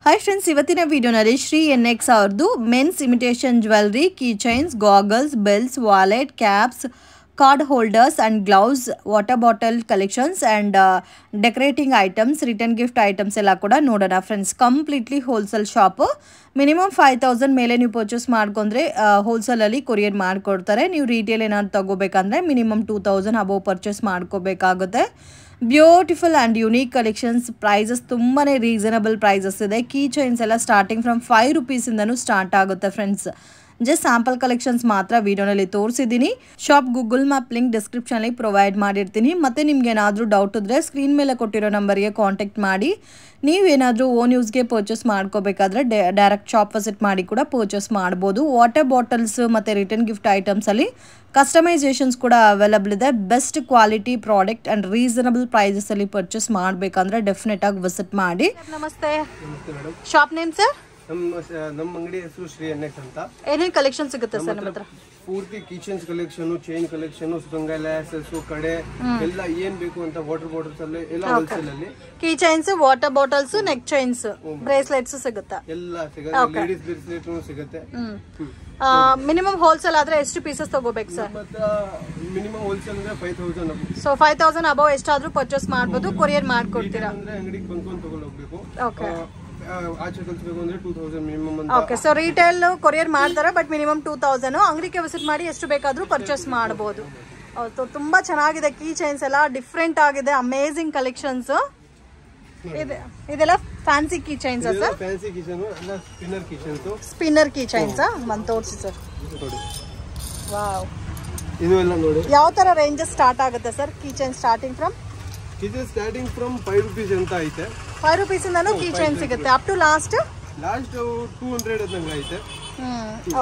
Hi friends, ಇವತ್ತಿನ ವಿಡಿಯೋನಲ್ಲಿ Shri NX ಅವ್ರದ್ದು men's imitation jewellery, key chains, goggles, bells, wallet, caps, card holders and gloves, water bottle collections and decorating items, return gift items ಎಲ್ಲ ಕೂಡ ನೋಡೋಣ friends. Completely wholesale shop. Minimum 5000 ಮೇಲೆ ನೀವು purchase ಮಾಡ್ಕೊಂಡ್ರೆ ಹೋಲ್ಸೇಲಲ್ಲಿ courier ಮಾಡಿಕೊಡ್ತಾರೆ. ನೀವು ರೀಟೇಲ್ ಏನಾದ್ರು ತಗೋಬೇಕಂದ್ರೆ ಮಿನಿಮಮ್ 2000 ಅಬೋವ್ ಪರ್ಚೇಸ್ ಮಾಡ್ಕೋಬೇಕಾಗುತ್ತೆ. Beautiful and unique collections. Prices ತುಂಬಾ ರೀಸನಬಲ್ ಪ್ರೈಸಸ್ ಇದೆ. ಕೀ ಚೈನ್ಸ್ ಎಲ್ಲ ಸ್ಟಾರ್ಟಿಂಗ್ ಫ್ರಮ್ 5 ರೂಪೀಸಿಂದನೂ ಸ್ಟಾರ್ಟ್ ಆಗುತ್ತೆ ಫ್ರೆಂಡ್ಸ್. ಜಸ್ಟ್ ಸ್ಯಾಂಪಲ್ ಕಲೆಕ್ಷನ್ಸ್ ಮಾತ್ರ ವಿಡಿಯೋನಲ್ಲಿ ತೋರಿಸಿದ್ದೀನಿ. ಶಾಪ್ ಗೂಗಲ್ ಮ್ಯಾಪ್ ಲಿಂಕ್ ಡಿಸ್ಕ್ರಿಪ್ಷನಲ್ಲಿ ಪ್ರೊವೈಡ್ ಮಾಡಿರ್ತೀನಿ. ಮತ್ತು ನಿಮ್ಗೆ ಏನಾದರೂ ಡೌಟ್ ಇದ್ದರೆ ಸ್ಕ್ರೀನ್ ಮೇಲೆ ಕೊಟ್ಟಿರೋ ನಂಬರ್ಗೆ ಕಾಂಟ್ಯಾಕ್ಟ್ ಮಾಡಿ. ನೀವೇನಾದರೂ ಓನ್ ಯೂಸ್ಗೆ ಪರ್ಚೇಸ್ ಮಾಡ್ಕೋಬೇಕಾದ್ರೆ ಡೈರೆಕ್ಟ್ ಶಾಪ್ ವಿಸಿಟ್ ಮಾಡಿ ಕೂಡ ಪರ್ಚೇಸ್ ಮಾಡ್ಬೋದು. ವಾಟರ್ ಬಾಟಲ್ಸ್ ಮತ್ತು ರಿಟರ್ನ್ ಗಿಫ್ಟ್ ಐಟಮ್ಸಲ್ಲಿ ಕಸ್ಟಮೈಸೇಷನ್ಸ್ ಕೂಡ ಅವೈಲಬಲ್ ಇದೆ. Best quality product and reasonable ಪ್ರೈಸಸಲ್ಲಿ ಪರ್ಚೇಸ್ ಮಾಡಬೇಕಂದ್ರೆ ಡೆಫಿನೆಟ್ ಆಗಿ ವಿಸಿಟ್ ಮಾಡಿ. ನಮಸ್ತೆ. Shop name sir? ನಮ್ಮ ಅಂಗಡಿ ಹೆಸರು ಶ್ರೀ NX ಅಂತ. ಏನೇನು ಕಲೆಕ್ಷನ್ ಸಿಗುತ್ತೆ ಸರ್ ನಿಮ್ಮ ಹತ್ರ? ಪೂರ್ತಿ ಕಿಚನ್ಸ್ ಕಲೆಕ್ಷನ್, ಚೈನ್ ಕಲೆಕ್ಷನ್, ಸ್ಪಂಗೈಲಾಸಸ್, ಕಡೆ ಎಲ್ಲ ಏನ್ ಬೇಕು ಅಂತ ವಾಟರ್ ಬಾಟಲ್ಸ್ ಅಲ್ಲಿ ಎಲ್ಲ ಹೋಲ್ಸೇಲ್ ಅಲ್ಲಿ key chains, water bottles, neck chains, bracelets ಸಿಗುತ್ತೆ. ಎಲ್ಲ ಸಿಗುತ್ತೆ. ಲೇಡೀಸ್ ಬ್ರೇಸ್ಲೆಟ್ ಸಿಗುತ್ತೆ. ಮಿನಿಮಮ್ ಹೋಲ್ಸೇಲ್ ಆದ್ರೆ ಎಷ್ಟು ಪೀಸಸ್ ತಗೋಬೇಕು ಸರ್? ಮಿನಿಮಮ್ ಹೋಲ್ಸೇಲ್ ಅಂದ್ರೆ 5000. ಸೊ 5000 ಅಬೌವ್ ಎಷ್ಟಾದ್ರೂ ಪರ್ಚೇಸ್ ಮಾಡಬಹುದು. ಕೊರಿಯರ್ ಮಾಡ್ಕೊಡ್ತೀರಾ? ಅಂದ್ರೆ ಅಂಗಡಿಗೆ ಬಂದ್ಕೊಂಡು ತಗೊಂಡು ಹೋಗ್ಬೇಕು. ಓಕೆ. ಆಚೆ ಕಳಿಸಬೇಕು ಅಂದ್ರೆ 2000 ಮಿನಿಮಮ್ ಅಂತ. ಓಕೆ. ಸೊ ರಿಟೇಲ್ ಕೊರಿಯರ್ ಮಾಡ್ತಾರೆ, ಬಟ್ ಮಿನಿಮಮ್ 2000. ಅಂಗಡಿಗೆ ವಿಸಿಟ್ ಮಾಡಿ ಎಷ್ಟು ಬೇಕಾದ್ರೂ ಪರ್ಚೇಸ್ ಮಾಡಬಹುದು. ತುಂಬಾ ಚೆನ್ನಾಗಿದೆ. ಕೀ ಚೈನ್ಸ್ ಎಲ್ಲ ಡಿಫ್ರೆಂಟ್ ಆಗಿದೆ. Amazing collections. ಇದೆಲ್ಲ fancy key chains sir? Fancy key chain ಎಲ್ಲ spinner key chains. Spinner key chains ತೋರಿಸಿ ಸರ್. ವಾವ್. ಇದು ಎಲ್ಲ ನೋಡಿ. ಯಾವ ತರ ರೇಂಜಸ್ ಸ್ಟಾರ್ಟ್ ಆಗುತ್ತೆ sir key chain? Starting from 5 rupees ಅಂತ ಐತೆ. 5 ರೂಪೀಸ್ ಇಂದನೂ ಕೀ ಚೈನ್ ಸಿಗುತ್ತೆ ಅಪ್ ಟು ಲಾಸ್ಟ್ 200 ಅಂತ ಐತೆ.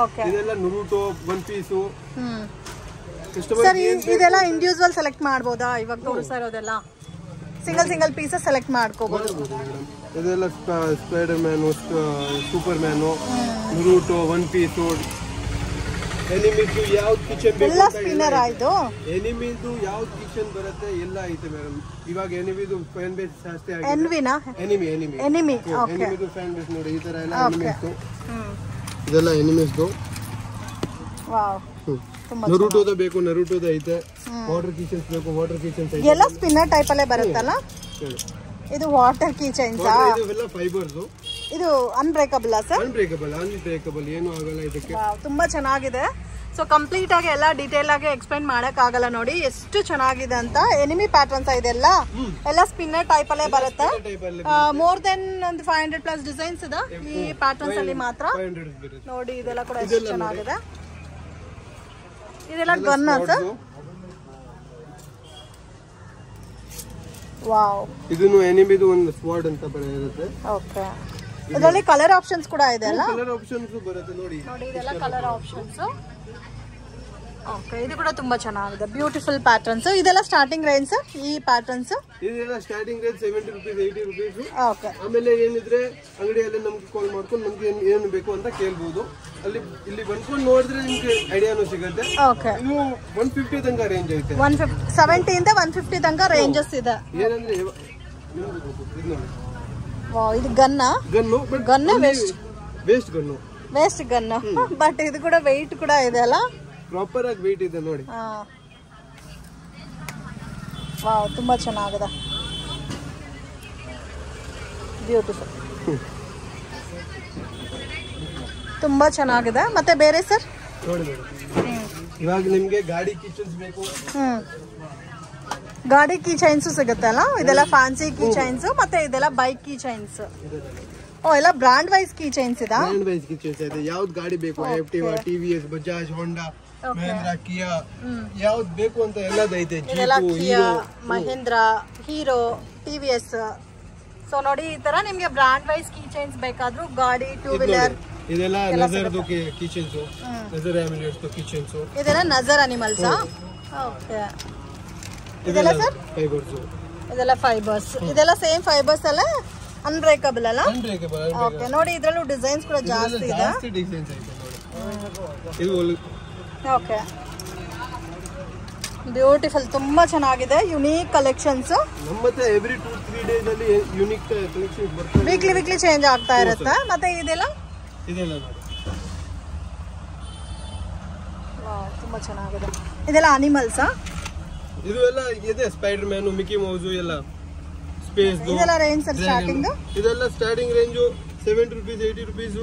ಓಕೆ. ಇದೆಲ್ಲ ನರುಟೋ, ಒನ್ ಪೀಸು. ಸರ್ ಇದೆಲ್ಲ ಇಂಡಿವಿಜುವಲ್ ಸೆಲೆಕ್ಟ್ ಮಾಡಬಹುದಾ? ಇವಾಗ ತೋರಿಸ್ತಾ ಇರೋದೆಲ್ಲ ಸಿಂಗಲ್ ಪೀಸಸ್ ಸೆಲೆಕ್ಟ್ ಮಾಡ್ಕೋಬಹುದು. ಇದೆಲ್ಲ Spider Man, super man, Naruto, one piece. ಎನಿಮಿದು ಯಾವ್ದು ಕಿಚನ್ ಬೇಕು ಎಲ್ಲ ಸ್ಪಿನ್ನರ್ ಆಯ್ತು. ಎನಿಮಿದು ಯಾವ್ದು ಕಿಚನ್ ಬರುತ್ತೆ ಎಲ್ಲ ಐತೆ ಮೇಡಮ್. ಇವಾಗ ಎನಿಮಿದು ಫ್ಯಾನ್ ಬೇಸ್ ಜಾಸ್ತಿ ಆಗಿದೆ. Anime okay. ಎನಿಮಿದು ಫ್ಯಾನ್ ಬೇಸ್ ನೋಡಿ. ಈ ತರ ಎಲ್ಲ ಎನಿಮಿಸ್ದು. ಇದೆಲ್ಲ ಎನಿಮಿಸ್ದು. ವಾವ್. ನರುಟೋದ ಬೇಕು, ನರುಟೋದ ಐತೆ. ವಾಟರ್ ಕಿಚನ್ಸ್ ಬೇಕು, ವಾಟರ್ ಕಿಚನ್ಸ್ ಐತೆ. ಎಲ್ಲ ಸ್ಪಿನ್ನರ್ ಟೈಪ್ ಅಲ್ಲೇ ಬರುತ್ತಲ್ಲ. ಇದು ವಾಟರ್ ಕೀ ಚೈನ್ಸ್. ಇದೆಲ್ಲ ಫೈಬರ್ಸ್. ಇದು ಅನ್ಬ್ರೇಕಬಲ್ ಸರ್? ಅನ್ಬ್ರೇಕಬಲ್ ಏನು ಆಗಲ್ಲ ಇದಕ್ಕೆ. ತುಂಬಾ ಚೆನ್ನಾಗಿದೆ. ಸೊ ಕಂಪ್ಲೀಟ್ ಆಗಿ ಎಲ್ಲ ಡೀಟೇಲ್ ಆಗಿ ಎಕ್ಸ್ಪ್ಲೈನ್ ಮಾಡಕ್ ಆಗಲ್ಲ. ನೋಡಿ ಎಷ್ಟು ಚೆನ್ನಾಗಿದೆ ಅಂತ. ಎನಿಮಿ ಪ್ಯಾಟರ್ನ್ಸ್ ಇದೆಲ್ಲ ಎಲ್ಲ ಸ್ಪಿನ್ನರ್ ಟೈಪ್ ಅಲ್ಲೇ ಬರುತ್ತೆ. ಮೋರ್ ದೆನ್ ಒಂದು 500+ ಡಿಸೈನ್ಸ್ ಇದೆ ಈ ಪ್ಯಾಟರ್ನ್ಸ್ ಅಲ್ಲಿ ಮಾತ್ರ. ನೋಡಿ ಇದೆಲ್ಲ ಕೂಡ ಎಷ್ಟು ಚೆನ್ನಾಗಿದೆ. ಇದೆಲ್ಲ ಗನ್ ಸರ್? ವಾವ್. ಇದನ್ನು ಎನಿಮಿದು ಒಂದು ಸ್ವಾಡ್ ಅಂತ ಬರುತ್ತೆ. ಓಕೆ. ಇದರಲ್ಲಿ ಕಲರ್ ಆಪ್ಷನ್ಸ್ ಕೂಡ ಇದೆ ಅಲ್ಲ? ಕಲರ್ ಆಪ್ಷನ್ಸ್ ಬರುತ್ತೆ ನೋಡಿ. ಇದೆಲ್ಲ ಕಲರ್ ಆಪ್ಷನ್ಸ್. ಓಕೆ. ಇದು ಕೂಡ ತುಂಬಾ ಚೆನ್ನಾಗಿದೆ. Beautiful patterns. ಇದೆಲ್ಲ ಸ್ಟಾರ್ಟಿಂಗ್ ರೇಂಜ್ ಸರ್ ಈ ಪ್ಯಾಟರ್ನ್ಸ್? ಇದೆಲ್ಲ starting range 70 rupees, 80 rupees. Okay. ಆಮೇಲೆ ಏನಿದ್ರೆ ಅಂಗಡಿಯಲ್ಲಿ ನಮ್ಗೆ ಕಾಲ್ ಮಾಡ್ಕೊಂಡು ನಮ್ಗೆ ಏನು ಬೇಕು ಅಂತ ಕೇಳ್ಬೋದು. ಇಲ್ಲಿ ಬಂದ್ಕೊಂಡು ನೋಡಿದ್ರೆ ನಿಮ್ಗೆ ಐಡಿಯಾನು ಸಿಗುತ್ತೆ. ಓಕೆ. ಇದು 150 ತನಕ ರೇಂಜ್ ಐತೆ. 70 ಇಂದ 150 ತನಕ ರೇಂಜಸ್ ಇದೆ. ಏನಂದ್ರೆ ಇದು ಗನ್ನು ವೇಸ್ಟ್ ಗನ್ನು. ಬಟ್ ಇದು ಕೂಡ ವೆಯ್ಟ್ ಕೂಡ ಇದೆ ಅಲ್ಲ? ಪ್ರಾಪರ್ ಆಗಿ ವೆಯ್ಟ್ ಇದೆ ನೋಡಿ. ವಾವ್, ತುಂಬಾ ಚೆನ್ನಾಗಿದೆ. ಬ್ಯೂಟಿಫುಲ್. ತುಂಬಾ ಚೆನ್ನಾಗಿದೆ. ಮತ್ತೆ ಬೇರೆ ಸರ್ ನೋಡಿ ಮೇಡಮ್, ಇವಾಗ ನಿಮ್ಗೆ ಗಾಡಿ ಕಿಚನ್ಸ್ ಬೇಕು. ಗಾಡಿ ಕೀ ಚೈನ್ಸ್ ಸಿಗುತ್ತೆ ಅಲ್ಲ? ಇದೆಲ್ಲ ಫ್ಯಾನ್ಸಿ ಕೀ ಚೈನ್ಸ್. ಮತ್ತೆ ಇದೆಲ್ಲ ಬೈಕ್ ಕೀ ಚೈನ್ಸ್. ಎಲ್ಲ ಬ್ರಾಂಡ್ ವೈಸ್ ಕೀ ಚೈನ್ಸ್ ಇದೆ. ಬ್ರಾಂಡ್ ವೈಸ್ ಕೀ ಚೈನ್ಸ್ ಇದೆ. ಯಾವ್ದು ಗಾಡಿ ಬೇಕು, Activa, TVS, Bajaj, Honda, Mahindra, Kia, ಯಾವ್ದು ಬೇಕು ಅಂತ ಎಲ್ಲದೈತೆ. Mahindra, Hero, TVS. ಸೊ ನೋಡಿ ಈ ತರ ನಿಮ್ಗೆ ಬ್ರಾಂಡ್ ವೈಸ್ ಕೀ ಚೈನ್ಸ್ ಬೇಕಾದ್ರೂ ಗಾಡಿ, 2 ವೀಲರ್. ಇದೆಲ್ಲ ನಜರ್ದು ಕೀ ಚೈನ್ಸ್, ನಜರ್ ಅನಿಮಲ್ಸ್ ಕೀ ಚೈನ್ಸ್. ಇದೆಲ್ಲ ನಜರ್ ಅನಿಮಲ್ಸ್. ಓಕೆ. ಇದೆಲ್ಲ ಸರ್ ಫೈಬರ್ಸ್. ಇದೆಲ್ಲ ಫೈಬರ್ಸ್. ಇದೆಲ್ಲ ಸೇಮ್ ಫೈಬರ್ಸ್ ಅಲ್ಲ? ಅನ್ಬ್ರೇಕಬಲ್ ಅಲ್ಲ? ಓಕೆ. ನೋಡಿ ಇದರಲ್ಲೂ ಡಿಸೈನ್ಸ್ ಕೂಡ ಜಾಸ್ತಿ ಇದೆ. ಡಿಸೈನ್ಸ್ ಐತೆ ನೋಡಿ. ಇದು ಓಕೆ. ಬ್ಯೂಟಿಫುಲ್, ತುಂಬಾ ಚೆನ್ನಾಗಿದೆ. Unique collections. ನಮ್ಮತ್ತೆ ಎವ್ರಿ 2-3 ಡೇಸ್ ಅಲ್ಲಿ ಯುನೀಕ್ ಕಲೆಕ್ಷನ್ಸ್ ಬರ್ತವೆ. ವೀಕ್ಲಿ ಚೇಂಜ್ ಆಗ್ತಾ ಇರುತ್ತೆ. ಮತ್ತೆ ಇದೆಲ್ಲ ತುಂಬಾ ಚೆನ್ನಾಗಿದೆ. ಇದೆಲ್ಲ ಅನಿಮಲ್ಸ್. ಇದು ಎಲ್ಲ ಇದೆ ಸ್ಪೈಡರ್ ಮ್ಯಾನ್, ಮಿಕ್ಕಿ ಮೌಸ್ ಎಲ್ಲ ಸ್ಪೇಸ್. ಇದೆಲ್ಲ ರೇಂಜ್ ಸರ್ ಸ್ಟಾರ್ಟಿಂಗ್? ಇದೆಲ್ಲ starting range 70 rupees 80 rupees.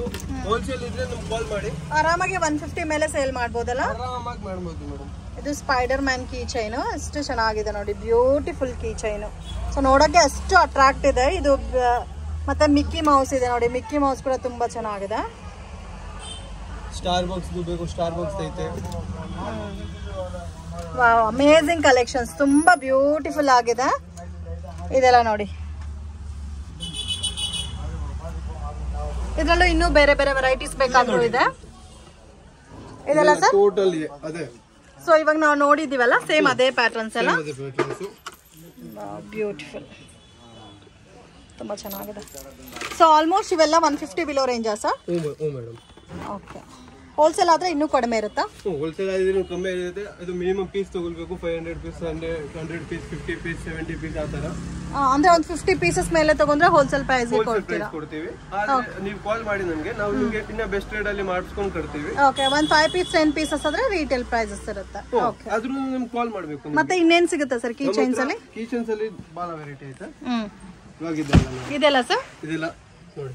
Wholesale ಇದ್ರೆ ನಮ್ಗೆ ಕಾಲ್ ಮಾಡಿ. ಆರಾಮಾಗಿ 150 ಮೇಲೆ ಸೇಲ್ ಮಾಡ್ಬೋದಲ್ಲ? ಆರಾಮಾಗಿ ಮಾಡ್ಬೋದು ಮೇಡಮ್. ಇದು ಸ್ಪೈಡರ್ ಮ್ಯಾನ್ ಕೀ ಚೈನ್ ಎಷ್ಟು ಚೆನ್ನಾಗಿದೆ ನೋಡಿ, ಬ್ಯೂಟಿಫುಲ್ ಕೀ ಚೈನ್. ಸೊ ನೋಡೋಕೆ ಎಷ್ಟು ಅಟ್ರಾಕ್ಟ್ ಇದೆ ಇದು. ಮತ್ತೆ ಮಿಕ್ಕಿ ಮೌಸ್ ಇದೆ ನೋಡಿ, ಮಿಕ್ಕಿ ಮೌಸ್ ಕೂಡ ತುಂಬಾ ಚೆನ್ನಾಗಿದೆ. ಸ್ಟಾರ್ ಬಾಕ್ಸ್ ಬೇಕು, ಸ್ಟಾರ್ ಬಾಕ್ಸ್ ಐತೆ. ವಾವ್, ಅಮೇಜಿಂಗ್ ಕಲೆಕ್ಷನ್ಸ್, ತುಂಬಾ ಬ್ಯೂಟಿಫುಲ್ ಆಗಿದೆ. ಇದೆಲ್ಲ ನೋಡಿ, ಇದ್ರಲ್ಲೂ ಇನ್ನೂ ಬೇರೆ ಬೇರೆ ವೆರೈಟೀಸ್ ಬೇಕಾದ್ರೂ ಇದೆ. ಇದೆಲ್ಲ ಸರ್ ಟೋಟಲ್ ಅದೇ. ಸೊ ಇವಾಗ ನಾವು ನೋಡಿದೀವಲ್ಲ ಸೇಮ್ ಅದೇ ಪ್ಯಾಟರ್ನ್ಸ್ ಎಲ್ಲ. ಬ್ಯೂಟಿಫುಲ್, ತುಂಬಾ ಚೆನ್ನಾಗಿದೆ. ಸೊ ಆಲ್ಮೋಸ್ಟ್ ಇವೆಲ್ಲ 150 ಬಿಲೋ ರೇಂಜಾ ಸರ್? ಮೇಡಮ್. ಓಕೆ. ಹೋಲ್ಸೇಲ್ ಆದ್ರೆ ಇನ್ನೂ ಕಡಿಮೆ ಇರುತ್ತಾ? ಹೋಲ್ಸೇಲ್ ಆದ್ರೆ ಕಮ್ಮಿ ಇರುತ್ತೆ. ಅದು ಮಿನಿಮಮ್ ಪೀಸ್ ತಗೊಳ್ಬೇಕು. 500 ಪೀಸ್, 100 ಪೀಸ್, 50 ಪೀಸ್, 70 ಪೀಸ್ ಆ ತರ. ಅಂದ್ರೆ ಒಂದು 50 ಪೀಸಸ್ ಮೇಲೆ ತಗೊಂಡ್ರೆ ಹೋಲ್ಸೇಲ್ ಪ್ರೈಸ್ ಕೊಡ್ತೀವಿ. ನೀವು ಕಾಲ್ ಮಾಡಿ ನಮಗೆ, ನಾವು ನಿಮಗೆ ಇನ್ನ ಬೆಸ್ಟ್ ರೇಟ್ ಅಲ್ಲಿ ಮಾಡಿಸ್ಕೊಂಡು ಕೊಡ್ತೀವಿ. ಓಕೆ. ಒಂದು 5 ಪೀಸ್ 10 ಪೀಸಸ್ ಆದ್ರೆ ರಿಟೇಲ್ ಪ್ರೈಸಸ್ ಇರುತ್ತೆ. ಓಕೆ. ಆದ್ರೂ ನಿಮ್ಗೆ ಕಾಲ್ ಮಾಡಬೇಕು. ಮತ್ತೆ ಇನ್ನೇನ್ ಸಿಗುತ್ತೆ ಸರ್ ಕೀ ಚೈನ್ಸ್ ಅಲ್ಲಿ? ಕೀ ಚೈನ್ಸ್ ಅಲ್ಲಿ ಬಹಳ ವೆರೈಟಿ ಐತೆ. ಇದೆಲ್ಲ ಸರ್? ಇದೆಲ್ಲ ನೋಡಿ.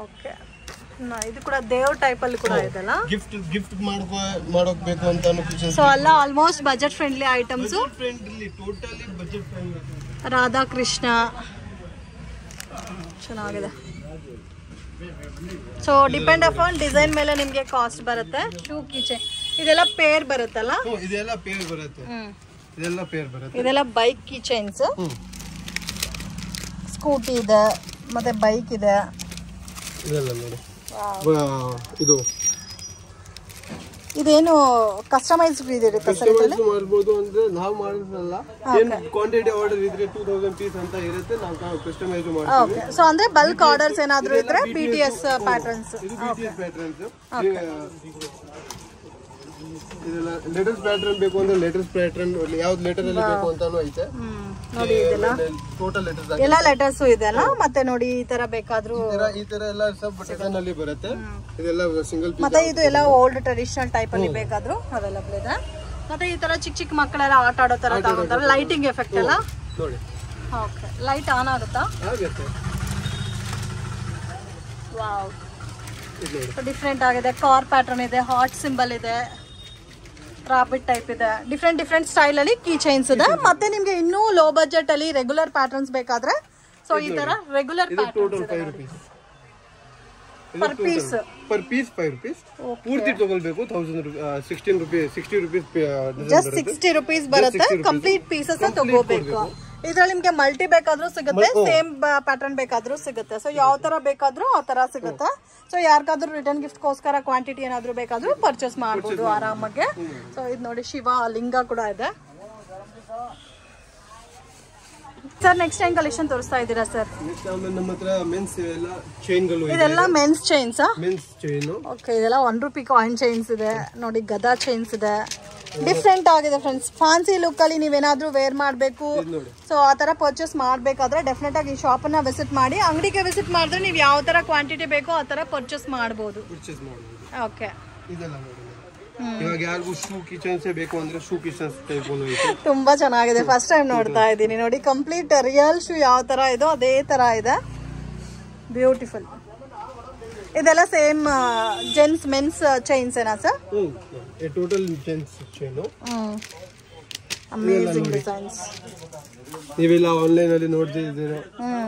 ಓಕೆ. ಇದು ಕೂಡ ದೇವ್ ಟೈಪ್ ಅಲ್ಲಿ ಕೂಡ ಇದೆಲ್ಲ. ಗಿಫ್ಟ್ ಮಾಡೋಕ್ ಬೇಕು ಅಂತ. ಸೊ ಎಲ್ಲ almost budget friendly items. Totally budget friendly. Radha Krishna ಚೆನ್ನಾಗಿದೆ. ಸೊ ಡಿಪೆಂಡ್ ಅಪಾನ್ ಡಿಸೈನ್ ಮೇಲೆ ನಿಮ್ಗೆ ಕಾಸ್ಟ್ ಬರುತ್ತೆ. ಶೂ ಕೀಚೆ ಇದೆಲ್ಲ ಪೇರ್ ಬರುತ್ತಲ್ಲ? ಇದೆಲ್ಲ ಪೇರ್ ಬರುತ್ತೆ. ಇದೆಲ್ಲ ಪೇರ್ ಬರುತ್ತೆ. ಇದೆಲ್ಲ ಬೈಕ್ ಕೀ ಚೈನ್ಸ್. ಸ್ಕೂಟಿ ಇದೆ, ಮತ್ತೆ ಬೈಕ್ ಇದೆ. ಇದೆಲ್ಲ ನೋಡಿ. ಇದೇನು ಕಸ್ಟಮೈಸ್ ಇರುತ್ತೆ ಸರ್? ಇದರಲ್ಲಿ ಮಾಡಬಹುದು ಅಂದ್ರೆ ನಾವು ಮಾಡೋದಲ್ಲ, ಕ್ವಾಂಟಿಟಿ ಆರ್ಡರ್ ಇದ್ರೆ 2000 ಪೀಸ್ ಅಂತ ಇರುತ್ತೆ, ನಾವು ಕಸ್ಟಮೈಸ್ ಮಾಡ್ತೀವಿ. ಓಕೆ. ಸೊ ಅಂದ್ರೆ ಬಲ್ಕ್ ಆರ್ಡರ್ಸ್ ಏನಾದರೂ ಇದ್ರೆ BTS ಪ್ಯಾಟರ್ನ್ಸ್. BTS patterns. ಇದೆಲ್ಲ ಲೇಟೆಸ್ಟ್ ಪ್ಯಾಟರ್ನ್ ಬೇಕು ಅಂದ್ರೆ ಲೇಟೆಸ್ಟ್ ಪ್ಯಾಟರ್ನ್ ಯಾವ್ದು ಲೆಟರ್ ಅಲ್ಲಿ ಬೇಕು ಅಂತಾನೂ ಐತೆ ನೋಡಿ. ಇದೆಲ್ಲ ಟೋಟಲ್ ಲೆಟರ್ಸ್ ಎಲ್ಲ ಲೆಟರ್ಸ್ ಇದೆಲ್ಲ. ಮತ್ತೆ ನೋಡಿ ಈ ತರ ಬೇಕಾದ್ರೂ ಈ ತರ ಎಲ್ಲ ಸಬ್ ಡಿಸೈನ್ ಅಲ್ಲಿ ಬರುತ್ತೆ. ಇದೆಲ್ಲ ಸಿಂಗಲ್ ಪೀಸ್. ಮತ್ತೆ ಇದು ಎಲ್ಲ ಓಲ್ಡ್ ಟ್ರೆಡಿಷನಲ್ ಟೈಪ್ ಅಲ್ಲಿ ಬೇಕಾದ್ರೂ ಅವೈಲಬಲ್ ಇದೆ. ಮತ್ತೆ ಈ ತರ ಚಿಕ್ಕ ಮಕ್ಕಳೆಲ್ಲ ಆಟ ಆಡೋ ತರ ತಗೊಂತಾರೆ. ಲೈಟಿಂಗ್ ಎಫೆಕ್ಟ್ ಎಲ್ಲ ನೋಡಿ. ಓಕೆ. ಲೈಟ್ ಆನ್ ಆಗುತ್ತಾ? ಆಗುತ್ತೆ. ವಾವ್, ಡಿಫ್ರೆಂಟ್ ಆಗಿದೆ. ಕಾರ್ ಪ್ಯಾಟರ್ನ್ ಇದೆ, ಹಾರ್ಟ್ ಸಿಂಬಲ್ ಇದೆ, ರಾಬಿಟ್ ಟೈಪ್ ಇದೆ. ಡಿಫ್ರೆಂಟ್ ಸ್ಟೈಲ್ ಅಲ್ಲಿ ಕೀ ಚೈನ್ಸ್ ಇದೆ. ಮತ್ತೆ ನಿಮ್ಗೆ ಇನ್ನೂ ಲೋ ಬಜೆಟ್ ಅಲ್ಲಿ ರೆಗ್ಯುಲರ್ ಪ್ಯಾಟರ್ನ್ಸ್ ಬೇಕಾದ್ರೆ ಸೊ ಈ ತರ regular total 5 rupees per piece. Per piece 5 rupees. ಪೂರ್ತಿ ತಗೊಳ್ಬೇಕು 60 ರೂಪೀಸ್. ಜಸ್ಟ್ 60 ರೂಪೀಸ್ ಬರುತ್ತೆ. ಕಂಪ್ಲೀಟ್ ಪೀಸಸ್ ತಗೋಬೇಕು. ಇದ್ರಲ್ಲಿ ನಿಮ್ಗೆ ಮಲ್ಟಿ ಬೇಕಾದ್ರೂ ಸಿಗುತ್ತೆ, ಸೇಮ್ ಪ್ಯಾಟರ್ನ್ ಬೇಕಾದ್ರೂ ಸಿಗುತ್ತೆ. ಸೊ ಯಾವ ತರ ಬೇಕಾದ್ರೂ ಆ ತರ ಸಿಗುತ್ತೆ. ಸೊ ಯಾರಿಗಾದ್ರೂ ರಿಟರ್ನ್ ಗಿಫ್ಟ್ ಗೋಸ್ಕರ ಕ್ವಾಂಟಿಟಿ ಏನಾದ್ರು ಬೇಕಾದ್ರೂ ಪರ್ಚೇಸ್ ಮಾಡಬಹುದು ಆರಾಮಾಗಿ. ಸೊ ಇದು ನೋಡಿ, ಶಿವ ಲಿಂಗ ಕೂಡ ಇದೆ ಸರ್. ನೆಕ್ಸ್ಟ್ ಟೈಮ್ ಕಲೆಕ್ಷನ್ ತೋರಿಸ್ತಾ ಇದ್ದೀರಾ ಸರ್? ನಮ್ಮ ಹತ್ರ ಮೆನ್ಸ್ ಎಲ್ಲ ಚೈನ್ಗಳು. ಇದೆಲ್ಲ men's chains. Men's chain. Okay. ಇದೆಲ್ಲ 1 ರೂಪಿ ಕಾಯಿನ್ ಚೈನ್ಸ್ ಇದೆ ನೋಡಿ. ಗದಾ ಚೈನ್ಸ್ ಇದೆ. ಡಿಫ್ರೆಂಟ್ ಆಗಿದೆ ಫ್ರೆಂಡ್ಸ್. ಫ್ಯಾನ್ಸಿ ಲುಕ್ ಅಲ್ಲಿ ನೀವೇನಾದ್ರೂ ವೇರ್ ಮಾಡಬೇಕು, ಸೊ ಆ ತರ ಪರ್ಚೇಸ್ ಮಾಡ್ಬೇಕಾದ್ರೆ ಡೆಫಿನೆಟ್ ಆಗಿ ಈ ಶಾಪ್ ಅನ್ನ ವಿಸಿಟ್ ಮಾಡಿ. ಅಂಗಡಿಗೆ ವಿಸಿಟ್ ಮಾಡಿದ್ರೆ ನೀವು ಯಾವ ತರ ಕ್ವಾಂಟಿಟಿ ಬೇಕೋ ಆ ತರ ಪರ್ಚೇಸ್ ಮಾಡಬಹುದು. ಓಕೆ. ಇವಾಗ ಯಾರಿಗೂ ಶೂ ಕಿಚನ್ಸ್ ಬೇಕು ಅಂದ್ರೆ ಶೂ ಕಿಚನ್ಸ್ ಟೈಪ್ ತುಂಬಾ ಚೆನ್ನಾಗಿದೆ. ಫಸ್ಟ್ ಟೈಮ್ ನೋಡ್ತಾ ಇದ್ದೀನಿ ನೋಡಿ. ಕಂಪ್ಲೀಟ್ ರಿಯಲ್ ಶೂ ಯಾವ ತರ ಇದೋ ಅದೇ ತರ ಇದೆ. ಬ್ಯೂಟಿಫುಲ್. ಇದೆಲ್ಲ ಸೇಮ್ ಜೆಂಟ್ಸ್ ಮೆನ್ಸ್ ಚೈನ್ಸ್ ಏನಾ sir? Total gents chain. Amazing designs. ನೀವೆಲ್ಲ ಆನ್ಲೈನ್ ಅಲ್ಲಿ ನೋಡ್ತಿದ್ದೀರಾ,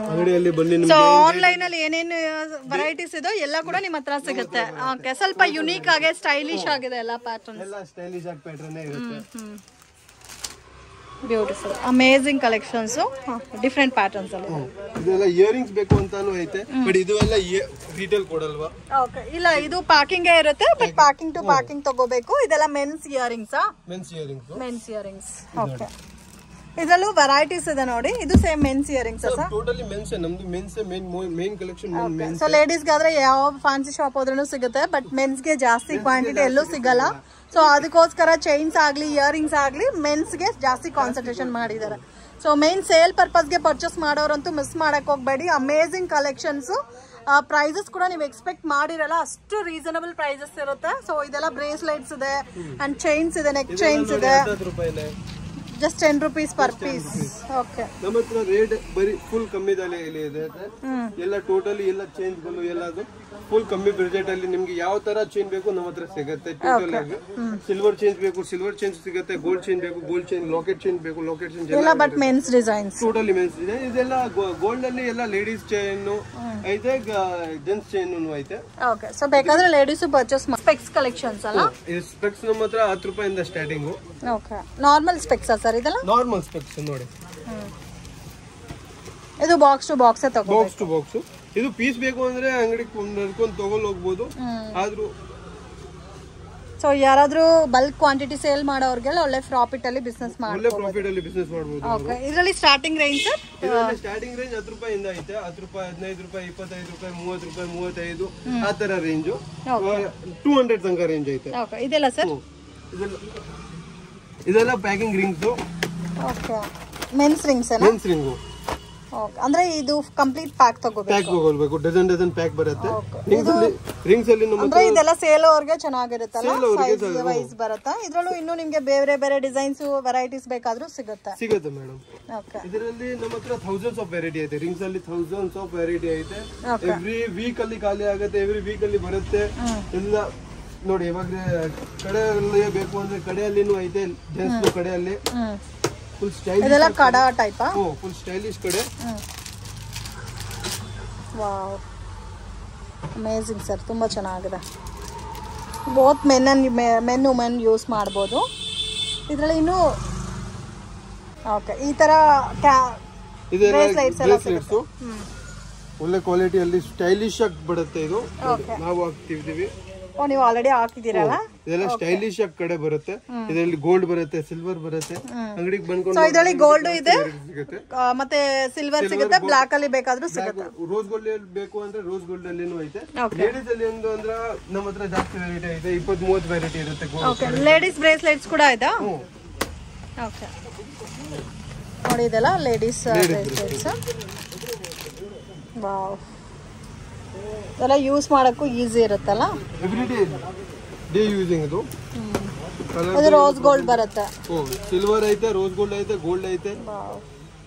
ಅಂಗಡಿಯಲ್ಲಿ ಬನ್ನಿ. ಸೊ ಆನ್ಲೈನ್ ಅಲ್ಲಿ ಏನೇನು ವೆರೈಟೀಸ್ ಇದೋ ಎಲ್ಲ ಕೂಡ ನಿಮ್ಮ ಹತ್ರ ಸಿಗುತ್ತೆ. ಓಕೆ. ಸ್ವಲ್ಪ ಯುನೀಕ್ ಆಗಿ ಸ್ಟೈಲಿಶ್ ಆಗಿದೆ ಎಲ್ಲ ಪ್ಯಾಟರ್ನ್. ಎಲ್ಲ ಸ್ಟೈಲಿಶ್ ಆಗಿ ಪ್ಯಾಟರ್ನ್ ಇರುತ್ತೆ. Beautiful amazing collections. Different patterns ಅಲ್ಲಿ. ಇದೆಲ್ಲ ಇಯರಿಂಗ್ಸ್ ಬೇಕು ಅಂತಾನು ಐತೆ, ಬಟ್ ಇದು ಎಲ್ಲ ರಿಟೇಲ್ ಕೊಡಲ್ವಾ? ಓಕೆ. ಇಲ್ಲ, ಇದು ಪ್ಯಾಕಿಂಗ್ ಇರುತ್ತೆ, ಬಟ್ ಪ್ಯಾಕಿಂಗ್ ಟು ಪ್ಯಾಕಿಂಗ್ ತಗೋಬೇಕು. ಇದೆಲ್ಲ men's earrings. Men's earrings. Men's earrings. Okay. ಇದರಲ್ಲೂ ವೆರೈಟೀಸ್ ಇದೆ ನೋಡಿ. ಇದು same men's earrings totally men's. ನಮ್ದು men's main collection men's. So ladies ಗಾದ್ರೆ ಯಾವ ಫ್ಯಾನ್ಸಿ ಶಾಪ್ ಹೋದ್ರೂ ಸಿಗುತ್ತೆ, ಬಟ್ ಮೆನ್ಸ್ ಗೆ ಜಾಸ್ತಿ ಕ್ವಾಂಟಿಟಿ ಎಲ್ಲೂ ಸಿಗಲ್ಲ. ಸೊ ಅದಕ್ಕೋಸ್ಕರ ಚೈನ್ಸ್ ಆಗ್ಲಿ ಇಯರಿಂಗ್ಸ್ ಆಗ್ಲಿ ಮೆನ್ಸ್ ಗೆ ಜಾಸ್ತಿ ಕಾನ್ಸಂಟ್ರೇಷನ್ ಮಾಡಿದ್ದಾರೆ. ಸೊ ಮೇನ್ ಸೇಲ್ ಪರ್ಪಸ್ಗೆ ಪರ್ಚೇಸ್ ಮಾಡೋರಂತೂ ಮಿಸ್ ಮಾಡಕ್ ಹೋಗ್ಬೇಡಿ. Amazing collections. ಪ್ರೈಸಸ್ ಕೂಡ ನೀವು ಎಕ್ಸ್ಪೆಕ್ಟ್ ಮಾಡಿರಲ್ಲ, ಅಷ್ಟು ರೀಸನಬಲ್ ಪ್ರೈಸಸ್ ಇರುತ್ತೆ. ಸೊ ಇದೆಲ್ಲ ಬ್ರೇಸ್ಲೆಟ್ಸ್ ಇದೆ ಅಂಡ್ ಚೈನ್ಸ್ ಇದೆ, ನೆಕ್ ಚೈನ್ಸ್ ಇದೆ. Just 10 rupees per piece. Okay. ನಮ್ಮ ಹತ್ರ ರೇಟ್ ಬರೀ ಫುಲ್ ಕಮ್ಮಿ ಇದೆ. ಎಲ್ಲ ಟೋಟಲಿ ಎಲ್ಲ ಚೇಂಜ್ ಗಳು ಎಲ್ಲದು ಫುಲ್ ಕಮ್ಮಿ ಬಜೆಟ್ ಅಲ್ಲಿ ನಿಮ್ಗೆ ಯಾವ ತರ ಚೇಂಜ್ ಬೇಕು ನಮ್ಮ ಹತ್ರ ಸಿಗುತ್ತೆ. ಟೋಟಲ್ ಆಗಿ ಸಿಲ್ವರ್ ಚೇಂಜ್ ಬೇಕು ಸಿಲ್ವರ್ ಚೇಂಜ್ ಸಿಗುತ್ತೆ, ಗೋಲ್ಡ್ ಚೇಂಜ್ ಬೇಕು ಗೋಲ್ಡ್ ಚೇಂಜ್, ಲಾಕೆಟ್ ಚೇಂಜ್ ಬೇಕು ಲಾಕೆಟ್ ಚೇಂಜ್ ಎಲ್ಲ. But men's designs totally men's design. ಇದೆಲ್ಲ ಗೋಲ್ಡ್ ಅಲ್ಲಿ ಎಲ್ಲ ಲೇಡೀಸ್ ಚೈನ್ ಐತೆ, ಜೆಂಟ್ಸ್ ಚೈನ್ ಐತೆ. ಓಕೆ. ಸೊ ಬೇಕಾದ್ರೆ ಲೇಡೀಸ್ ಪರ್ಚೇಸ್ ಸ್ಪೆಕ್ಸ್ ಕಲೆಕ್ಷನ್ಸ್ ಅಲ್ಲ. ಈ ಸ್ಪೆಕ್ಸ್ ನಮ್ಮ ಹತ್ರ 10 ರೂಪಾಯಿಂದ starting. Okay. Normal specs sir ಇದೆಲ್ಲ? ನಾರ್ಮಲ್ ಸ್ಪೆಕ್ಸ್ ನೋಡಿ. ಇದು ಬಾಕ್ಸ್ ಟು ಬಾಕ್ಸ್ ತಗೋ. Box to box. ಇದು ಪೀಸ್ ಬೇಕು ಅಂದ್ರೆ ಅಂಗಡಿ ನಡ್ಕೊಂಡು ತಗೊಂಡ್ ಹೋಗ್ಬೋದು. ಆದ್ರೂ ಸೊ ಯಾರಾದ್ರೂ ಬಲ್ಕ್ ಕ್ವಾಂಟಿಟಿ ಸೇಲ್ ಮಾಡೋರ್ಗೆಲ್ಲ ಒಳ್ಳೆ ಪ್ರಾಫಿಟ್ ಅಲ್ಲಿ ಬಿಸ್ನೆಸ್ ಮಾಡಬಹುದು. ಓಕೆ. ಇದರಲ್ಲಿ ಸ್ಟಾರ್ಟಿಂಗ್ ರೇಂಜ್ ಸರ್? ಇದರಲ್ಲಿ ಸ್ಟಾರ್ಟಿಂಗ್ ರೇಂಜ್ 10 ರೂಪಾಯಿಂದ ಐತೆ. 10 ರೂಪಾಯಿ, 15 ರೂಪಾಯಿ, 25 ರೂಪಾಯಿ, 30 ರೂಪಾಯಿ, 35 ಆ ತರ ರೇಂಜ್. 200 ತನಕ ರೇಂಜ್ ಐತೆ. ಓಕೆ. ಇದೆಲ್ಲ ಸರ್? ಇದೆಲ್ಲ packing rings. Okay. Men's rings ಅಲ್ಲ? Men's ring. ಓಕೆ. ಅಂದ್ರೆ ಇದು ಕಂಪ್ಲೀಟ್ ಪ್ಯಾಕ್ ತಗೋಬೇಕು. ಡಜನ್ ಪ್ಯಾಕ್ ಬರುತ್ತೆ. ರಿಂಗ್ಸ್ ಅಲ್ಲಿ ಅಂದ್ರೆ ಇದೆಲ್ಲ ಸೇಲ್ ಅವ್ರಿಗೆ ಚೆನ್ನಾಗಿರುತ್ತಲ್ಲ, ಸೈಜ್ ವೈಸ್ ಬರುತ್ತೆ. ಇದ್ರಲ್ಲೂ ಇನ್ನು ನಿಮ್ಗೆ ಬೇರೆ ಬೇರೆ ಡಿಸೈನ್ಸ್ ವೆರೈಟೀಸ್ ಬೇಕಾದ್ರೂ ಸಿಗುತ್ತೆ ಮೇಡಮ್. ಓಕೆ. ಇದರಲ್ಲಿ ನಮ್ಮ ಹತ್ರ ಥೌಸಂಡ್ಸ್ ಆಫ್ ವೆರೈಟಿ ಐತೆ. ರಿಂಗ್ಸ್ ಅಲ್ಲಿ ಥೌಸಂಡ್ಸ್ ಆಫ್ ವೆರೈಟಿ ಐತೆ. ಎವ್ರಿ ವೀಕ್ ಅಲ್ಲಿ ಖಾಲಿ ಆಗುತ್ತೆ, ಎವ್ರಿ ವೀಕ್ ಅಲ್ಲಿ ಬರುತ್ತೆ ಎಲ್ಲ ನೋಡಿ. ಇವಾಗ ಕಡೆಯಲ್ಲಿ ಬೇಕು ಅಂದ್ರೆ ಕಡೆಯಲ್ಲಿನೂ ಐತೆ, ಜೆಂಟ್ಸ್ ಕಡೆಯಲ್ಲಿ ಫುಲ್ ಸ್ಟೈಲಿಶ್. ಇದೆಲ್ಲ ಕಡಾ ಟೈಪ್. ಫುಲ್ ಸ್ಟೈಲಿಶ್ ಕಡೆ. ವಾವ್, ಅಮೇಜಿಂಗ್ ಸರ್, ತುಂಬಾ ಚೆನ್ನಾಗಿದೆ. ಬೋತ್ ಮೆನ್ ವುಮೆನ್ ಯೂಸ್ ಮಾಡ್ಬೋದು. ಇದರಲ್ಲಿ ಇನ್ನು ಓಕೆ ಈ ತರ ಬ್ರೇಸ್ಲೆಟ್ಸ್ ಎಲ್ಲ ಸಿಗುತ್ತೆ. ಒಳ್ಳೆ ಕ್ವಾಲಿಟಿಯಲ್ಲಿ ಸ್ಟೈಲಿಶ್ ಆಗಿ ಬರುತ್ತೆ. ಇದು ನಾವು ಹಾಕ್ತಿದ್ದೀವಿ. ನೀವು ಆಲ್ರೆಡಿ ಹಾಕಿದ್ದೀರಲ್ಲ. ಇದೆಲ್ಲ ಸ್ಟೈಲಿಶ್ ಆಗಿ ಕಡೆ ಬರುತ್ತೆ. ಇದರಲ್ಲಿ ಗೋಲ್ಡ್ ಬರುತ್ತೆ, ಸಿಲ್ವರ್ ಬರುತ್ತೆ. ಅಂಗಡಿಗೆ ಬಂದ್ಕೊಂಡು ಇದರಲ್ಲಿ ಗೋಲ್ಡ್ ಇದೆ ಮತ್ತೆ ಸಿಲ್ವರ್ ಸಿಗುತ್ತೆ, ಬ್ಲಾಕ್ ಅಲ್ಲಿ ಬೇಕಾದ್ರೂ ಸಿಗುತ್ತೆ. ರೋಸ್ ಗೋಲ್ಡ್ ಅಲ್ಲಿ ಬೇಕು ಅಂದ್ರೆ ರೋಸ್ ಗೋಲ್ಡ್ ಅಲ್ಲಿನೂ ಐತೆ. ಲೇಡೀಸ್ ಅಲ್ಲಿ ಒಂದು ಅಂದ್ರೆ ನಮ್ಮ ಹತ್ರ ಜಾಸ್ತಿ ವೆರೈಟಿ ಐತೆ. 20-30 ವೆರೈಟಿ ಇರುತ್ತೆ. ಓಕೆ. ಲೇಡೀಸ್ ಬ್ರೇಸ್ಲೆಟ್ಸ್ ಕೂಡ ಇದೆ. ಓಕೆ. ನೋಡಿ ಇದೆಲ್ಲ ಲೇಡೀಸ್ ಬ್ರೇಸ್ಲೆಟ್ಸ್. ವಾವ್, ಇದೆಲ್ಲ ಯೂಸ್ ಮಾಡಕ್ಕೂ ಈಸಿ ಇರುತ್ತಲ್ಲ. Day using. ಇದು ರೋಸ್ ಗೋಲ್ಡ್ ಬರುತ್ತೆ. ಸಿಲ್ವರ್ ಐತೆ, ರೋಸ್ ಗೋಲ್ಡ್ ಐತೆ, ಗೋಲ್ಡ್ ಐತೆ.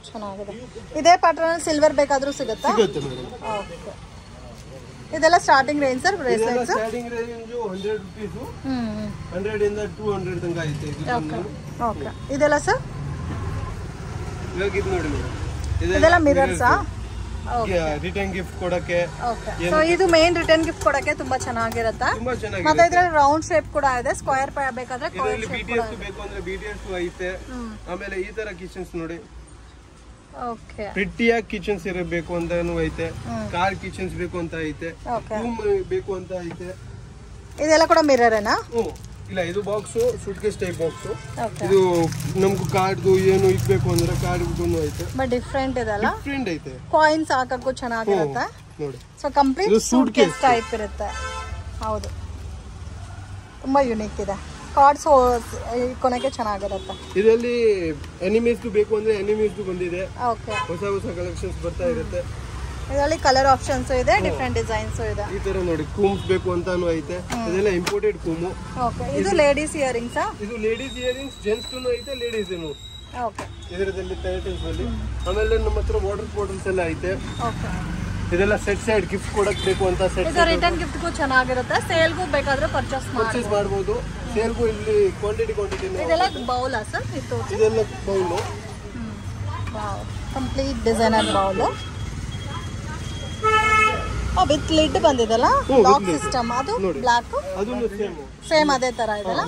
ಚೆನ್ನಾಗಿದೆ. ಇದೇ ಪ್ಯಾಟರ್ನ್ ಸಿಲ್ವರ್ ಬೇಕಾದ್ರೂ ಸಿಗುತ್ತೆ. ಓಕೆ. ಇದೆಲ್ಲ starting range sir bracelets? Starting range 100 rupees. 100 ಇಂದ 200 ತನಕ ಐತೆ. ಓಕೆ. ಇದೆಲ್ಲ ಸರ್? ಇವಾಗ ಇದು ನೋಡಿ ಮೇಡಮ್, ಇದೆಲ್ಲ ಮಿರರ್ಸಾ? ರಿಟರ್ನ್ ಗಿಫ್ಟ್ ಕೊಡಕ್ಕೆ. ಸೊ ಇದು ಮೇನ್ ರಿಟರ್ನ್ ಗಿಫ್ಟ್ ಕೊಡಕ್ಕೆ ತುಂಬಾ ಚೆನ್ನಾಗಿರುತ್ತೆ. ಮತ್ತೆ ಇದ್ರಲ್ಲಿ ರೌಂಡ್ ಶೇಪ್ ಕೂಡ ಇದೆ, ಸ್ಕ್ವೇರ್ ಬೇಕಾದ್ರೆ BTS ಬೇಕು ಅಂದ್ರೆ BTS ಐತೆ. ಆಮೇಲೆ ಈ ತರ ಕಿಚನ್ಸ್ ನೋಡಿ. ಓಕೆ. ಪ್ರಿಟಿಯಾಗಿ ಕಿಚನ್ಸ್ ಇರಬೇಕು ಅಂತಾನು ಐತೆ. ಕಾರ್ ಕಿಚನ್ಸ್ ಬೇಕು ಅಂತ ಐತೆ. ರೂಮ್ ಬೇಕು ಅಂತ ಐತೆ. ಇದೆಲ್ಲ ಕೂಡ ಮಿರರ್ ಏನಾ? ಇಲ್ಲ, ಇದು ಬಾಕ್ಸ್ ಸೂಟ್ಕೇಸ್ ಟೈಪ್ ಬಾಕ್ಸ್. ಇದು ನಮ್ಗೆ ಕಾರ್ಡ್ದು ಏನು ಇಕ್ಬೇಕು ಅಂದ್ರೆ ಕಾರ್ಡ್ಗೂ ಐತೆ. ಬಟ್ ಡಿಫ್ರೆಂಟ್ ಇದೆಲ್ಲ. ಡಿಫ್ರೆಂಟ್ ಐತೆ. ಕಾಯಿನ್ಸ್ ಹಾಕಕ್ಕೂ ಚೆನ್ನಾಗಿರುತ್ತೆ ನೋಡಿ. ಸೊ ಕಂಪ್ಲೀಟ್ ಸೂಟ್ಕೇಸ್ ಟೈಪ್ ಇರುತ್ತೆ. ಹೌದು, ತುಂಬಾ ಯುನಿಕ್ ಇದೆ. ಕಾರ್ಡ್ಸ್ ಕೊನೆಗೆ ಚೆನ್ನಾಗಿರುತ್ತೆ. ಇದರಲ್ಲಿ ಎನಿಮೀಸ್ ಬೇಕು ಅಂದ್ರೆ ಎನಿಮೀಸ್ ಬಂದಿದೆ. ಓಕೆ. ಹೊಸ ಹೊಸ ಕಲೆಕ್ಷನ್ಸ್ ಬರ್ತಾ ಇರುತ್ತೆ. ಇದರಲ್ಲಿ ಕಲರ್ ಆಪ್ಷನ್ಸ್ ಇದೆ, ಡಿಫರೆಂಟ್ ಡಿಸೈನ್ಸ್ ಇದೆ. ಈ ತರ ನೋಡಿ, ಕೂಮ್ಸ್ ಬೇಕು ಅಂತಾನು ಐತೆ. ಇದೆಲ್ಲ ಇಂಪೋರ್ಟೆಡ್ ಕೂಮು. ಓಕೆ. ಇದು ಲೇಡೀಸ್ ಇಯರಿಂಗ್ಸ್. ಇದು ಲೇಡೀಸ್ ಇಯರಿಂಗ್ಸ್, ಜೆಂಟ್ಸ್ ಐತೆ, ಲೇಡೀಸ್ ಏನು. ಓಕೆ. ಇದರಲ್ಲಿ ಟೈಟಲ್ಸ್ ಅಲ್ಲಿ. ಆಮೇಲೆ ನಮ್ಮ ಹತ್ರ ವಾಟರ್ ಬಾಟಲ್ಸ್ ಎಲ್ಲ ಐತೆ. ಓಕೆ. ಇದೆಲ್ಲ ಸೆಟ್ ಸೈಡ್ ಗಿಫ್ಟ್ ಕೊಡಕ್ ಬೇಕು ಅಂತ ಸೆಟ್. ಇದು ರಿಟರ್ನ್ ಗಿಫ್ಟ್ ಗೂ ಚೆನ್ನಾಗಿರುತ್ತೆ. ಸೇಲ್ ಗೂ ಬೇಕಾದ್ರೆ ಪರ್ಚೇಸ್ ಮಾಡಬಹುದು. ಸೇಲ್ ಗೂ ಇಲ್ಲಿ ಕ್ವಾಂಟಿಟಿ ಇದೆಲ್ಲ ಬೌಲ್ ಸರ್? ಇದೆಲ್ಲ bowl. Wow, complete designer bowl with lid ಬಂದಿದೆಲ್ಲ. Lock system. ಅದು ಬ್ಲಾಕ್. ಅದು ಸೇಮ್ ಅದೇ ತರ ಇದೆಲ್ಲ.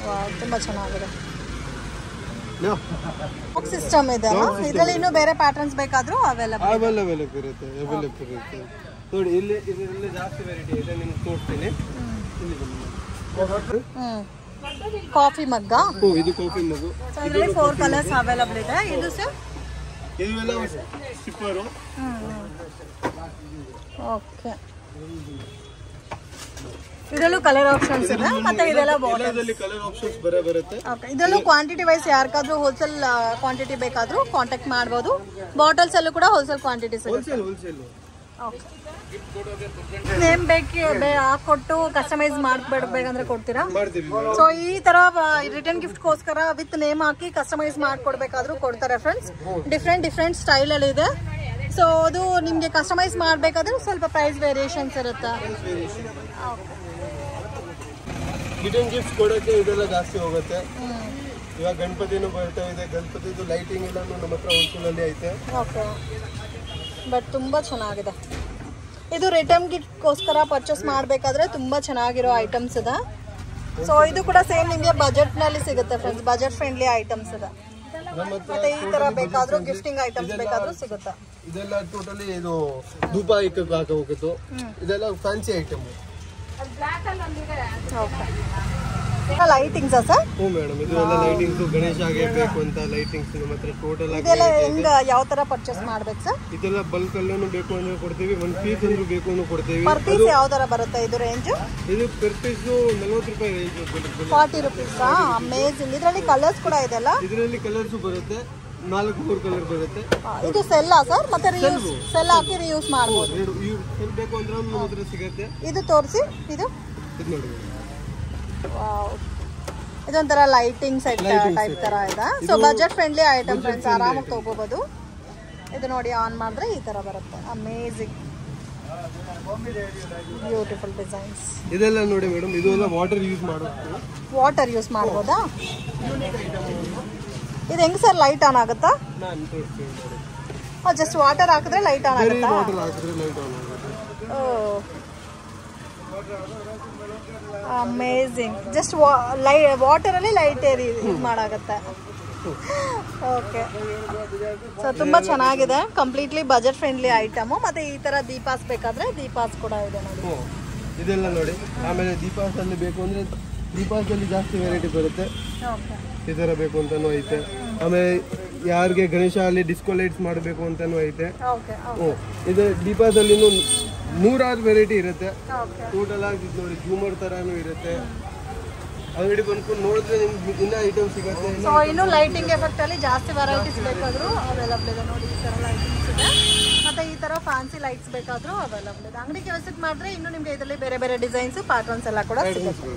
ವಾವ್, ತುಂಬಾ ಚೆನ್ನಾಗಿದೆ. ಲಾಕ್ ಸಿಸ್ಟಮ್ ಇದೆ ಅಲ್ಲ. ಇದರಲ್ಲಿ ಇನ್ನೂ ಬೇರೆ ಪ್ಯಾಟರ್ನ್ಸ್ ಬೇಕಾದ್ರೂ ಅವೈಲೇಬಲ್ ಇರುತ್ತೆ. ನೋಡಿ, ಇಲ್ಲಿ ಜಾಸ್ತಿ ವೆರೈಟಿ ಇದೆ. ನಿಮ್ಗೆ ತೋರಿಸ್ತೀನಿ. ಕಾಫಿ ಮಗ್ಗ. ಇದು ಕಾಫಿ ಮಗು. ಇದರಲ್ಲಿ 4 ಕಲರ್ಸ್ ಅವೈಲಬಲ್ ಇದೆ. ಇದು ಸರ್ ಇದೆಲ್ಲ ಸಿಪ್ಪರು. ಓಕೆ, ಇದರಲ್ಲೂ ಕಲರ್ ಆಪ್ಷನ್ಸ್ ಇದೆ ಮತ್ತೆ ಇದೆಲ್ಲ ಬಾಟಲ್ಸ್ ಕಲರ್ ಆಪ್ಷನ್ಸ್ ಬರುತ್ತೆ. ಓಕೆ, ಇದರಲ್ಲೂ ಕ್ವಾಂಟಿಟಿ ವೈಸ್ ಯಾರಿಗಾದ್ರೂ ಹೋಲ್ಸೇಲ್ ಕ್ವಾಂಟಿಟಿ ಬೇಕಾದ್ರೂ ಕಾಂಟ್ಯಾಕ್ಟ್ ಮಾಡಬಹುದು. ಬಾಟಲ್ಸ್ ಅಲ್ಲೂ ಕೂಡ ಹೋಲ್ಸೇಲ್ ಕ್ವಾಂಟಿಟಿ ಸಿಗುತ್ತೆ. ಓಕೆ, ನೇಮ್ ಹಾಕೊಟ್ಟು ಕಸ್ಟಮೈಸ್ ಮಾಡ್ಬೇಕಂದ್ರೆ ಕೊಡ್ತೀರಾ? ಸೊ ಈ ತರ ರಿಟರ್ನ್ ಗಿಫ್ಟ್ಗೋಸ್ಕರ ವಿತ್ ನೇಮ್ ಹಾಕಿ ಕಸ್ಟಮೈಸ್ ಮಾಡ್ಕೊಡ್ಬೇಕಾದ್ರೂ ಕೊಡ್ತಾರೆ ಫ್ರೆಂಡ್ಸ್. ಡಿಫ್ರೆಂಟ್ ಸ್ಟೈಲ್ ಅಲ್ಲಿ ಇದೆ. ಸೊ ಅದು ನಿಮ್ಗೆ ಕಸ್ಟಮೈಸ್ ಮಾಡ್ಬೇಕಾದ್ರೆ ಸ್ವಲ್ಪ ಪ್ರೈಸ್ ವೇರಿಯೇಷನ್ಸ್ ಇರುತ್ತೆ. ರಿಟರ್ನ್ ಗಿಫ್ಟ್ ಕೊಡೋಕೆ ಇದೆಲ್ಲ ಜಾಸ್ತಿ ಹೋಗುತ್ತೆ. ಇವಾಗ ಗಣಪತಿನೂ ಬರ್ತಾ ಇದೆ. ಗಣಪತಿದು ಲೈಟಿಂಗ್ ಎಲ್ಲ ನಮ್ಮ ಹತ್ರ ಹೋಲ್ಸೇಲಲ್ಲಿ ಐತೆ. ಓಕೆ, ಬಟ್ ತುಂಬಾ ಚೆನ್ನಾಗಿದೆ. ಇದು ರಿಟರ್ನ್ ಗಿಫ್ಟ್ಗೋಸ್ಕರ ಪರ್ಚೇಸ್ ಮಾಡಬೇಕಾದ್ರೆ ತುಂಬಾ ಚೆನ್ನಾಗಿರೋ ಐಟಮ್ಸ್ ಇದೆ. ಸೊ ಇದು ಕೂಡ ಸೇಮ್ ನಿಮಗೆ ಬಜೆಟ್ ನಲ್ಲಿ ಸಿಗುತ್ತೆ ಫ್ರೆಂಡ್ಸ್. ಬಜೆಟ್ ಫ್ರೆಂಡ್ಲಿ ಐಟಮ್ಸ್ ಇದೆ. ಮತ್ತೆ ಈ ತರ ಬೇಕಾದ್ರೂ ಗಿಫ್ಟಿಂಗ್ ಐಟಮ್ಸ್ ಬೇಕಾದ್ರೂ ಸಿಗುತ್ತೆ. ಇದೆಲ್ಲ ಟೋಟಲಿ ಇದು ಧೂಪ ಹಾಕೋಕಿತ್ತು. ಇದೆಲ್ಲ ಫ್ಯಾನ್ಸಿ ಐಟಮ್. Lightings sir? ಹ್ಞೂ ಮೇಡಮ್, ಇದೆಲ್ಲ ಲೈಟಿಂಗ್ಸ್ ಗಣೇಶಗೆ ಬೇಕು ಅಂತ ಲೈಟಿಂಗ್ಸ್ ನಮ್ಮ ಹತ್ರ ಟೋಟಲ್ ಆಗಿ. ಇದೆಲ್ಲ ಹೆಂಗ ಯಾವ ತರ ಪರ್ಚೇಸ್ ಮಾಡ್ಬೇಕು ಸರ್? ಇದೆಲ್ಲ ಬಲ್ಕ್ ಅಲ್ಲೂ ಬೇಕು ಅಂದ್ರೆ ಕೊಡ್ತೀವಿ. ಒಂದು ಪೀಸ್ ಅಂದ್ರೂ ಬೇಕು ಅಂದ್ರೆ ಕೊಡ್ತೀವಿ. ಪರ್ ಪೀಸ್ ಯಾವ ತರ ಬರುತ್ತೆ ಇದು ರೇಂಜ್? ಇದು ಪರ್ ಪೀಸ್ 40 ರೂಪಾಯಿ ರೇಂಜ್. 40 ರೂಪೀಸ್. ಅಮೇಜಿಂಗ್. ಇದರಲ್ಲಿ ಕಲರ್ಸ್ ಕೂಡ ಇದೆಲ್ಲ. ಇದರಲ್ಲಿ ಕಲರ್ಸ್ ಬರುತ್ತೆ. 4 ಕಲರ್ ಬರುತ್ತೆ. ಇದು ಸೆಲ್ ಸರ್? ಮತ್ತೆ ಸೆಲ್ ಹಾಕಿ ರಿಯೂಸ್ ಮಾಡಬಹುದು. ಸೆಲ್ ಬೇಕು ಅಂದ್ರೆ ನಮ್ಮ ಹತ್ರ ಸಿಗುತ್ತೆ. ಇದು ತೋರಿಸಿ. ಇದು ನೋಡಿ, ಇದೊಂಥರ ಲೈಟಿಂಗ್ ಸೆಟ್ ಟೈಪ್ ತರ ಇದೆ. So budget friendly item friends, ಆರಾಮಾಗಿ ತಗೋಬಹುದು. ಇದು ನೋಡಿ, ಆನ್ ಮಾಡಿದ್ರೆ ಈ ತರ ಬರುತ್ತೆ. Amazing, beautiful designs. ಇದೆಲ್ಲ ನೋಡಿ ಮೇಡಮ್, ಇದೆಲ್ಲ ವಾಟರ್ ಯೂಸ್ ಮಾಡೋದು. ವಾಟರ್ ಯೂಸ್ ಮಾಡಬಹುದಾ? ಇದು ಹೆಂಗ್ ಸರ್ ಲೈಟ್ ಆನ್ ಆಗುತ್ತಾ? ಜಸ್ಟ್ ವಾಟರ್ ಹಾಕಿದ್ರೆ ಲೈಟ್ ಆನ್ ಆಗುತ್ತಾ? ಅಮೇಜಿಂಗ್. ಜಸ್ಟ್ ವಾಟರ್ ಅಲ್ಲಿ ಲೈಟ್ ಇದು ಮಾಡಾಗುತ್ತೆ. ಓಕೆ, ಸೊ ತುಂಬಾ ಚೆನ್ನಾಗಿದೆ. Completely budget friendly item. ಮತ್ತೆ ಈ ತರ ದೀಪಾಸ್ ಬೇಕಾದ್ರೆ ದೀಪಾಸ್ ಕೂಡ ಇದೆ ನೋಡಿ. ಇದೆಲ್ಲ ನೋಡಿ. ಆಮೇಲೆ ದೀಪಾಸ್ ಅಲ್ಲಿ ಬೇಕು ಅಂದ್ರೆ ದೀಪಾಸ್ ಅಲ್ಲಿ ಜಾಸ್ತಿ ವೆರೈಟಿ ಬರುತ್ತೆ. ಈ ತರ ಬೇಕು ಅಂತಾನು ಐತೆ. ಆಮೇಲೆ ಯಾರಿಗೆ ಗಣೇಶ ಅಲ್ಲಿ ಡಿಸ್ಕೋ ಲೈಟ್ಸ್ ಮಾಡಬೇಕು ಅಂತಾನು ಐತೆ. ಇದು ದೀಪಾಸ್ ಅಲ್ಲಿ 100 ವೆರೈಟಿ ಇರುತ್ತೆ. ಟೋಟಲ್ ಆಗಿ ನೋಡಿ, ಜೂಮರ್ ತರಾನು ಇರುತ್ತೆ. ಅಂಗಡಿ ಬಂದ್ಕೊಂಡು ನೋಡಿದ್ರೆ ನಿಮ್ಗೆ ಇನ್ನ ಐಟಮ್ ಸಿಗುತ್ತೆ. ಸೊ ಇನ್ನು ಲೈಟಿಂಗ್ ಎಫೆಕ್ಟ್ ಅಲ್ಲಿ ಜಾಸ್ತಿ ವೆರೈಟೀಸ್ ಬೇಕಾದ್ರೂ ಅವೈಲಬಲ್ ಇದೆ ನೋಡಿ. ಈ ತರ ಲೈಟಿಂಗ್ಸ್ ಇದೆ. ಮತ್ತೆ ಈ ತರ ಫ್ಯಾನ್ಸಿ ಲೈಟ್ಸ್ ಬೇಕಾದ್ರೂ ಅವೈಲಬಲ್ ಇದೆ. ಅಂಗಡಿಗೆ ವಿಸಿಟ್ ಮಾಡಿದ್ರೆ ಇನ್ನು ನಿಮ್ಗೆ ಇದರಲ್ಲಿ ಬೇರೆ ಬೇರೆ ಡಿಸೈನ್ಸ್ ಪ್ಯಾಟರ್ನ್ಸ್ ಎಲ್ಲ ಕೂಡ ಸಿಗುತ್ತೆ.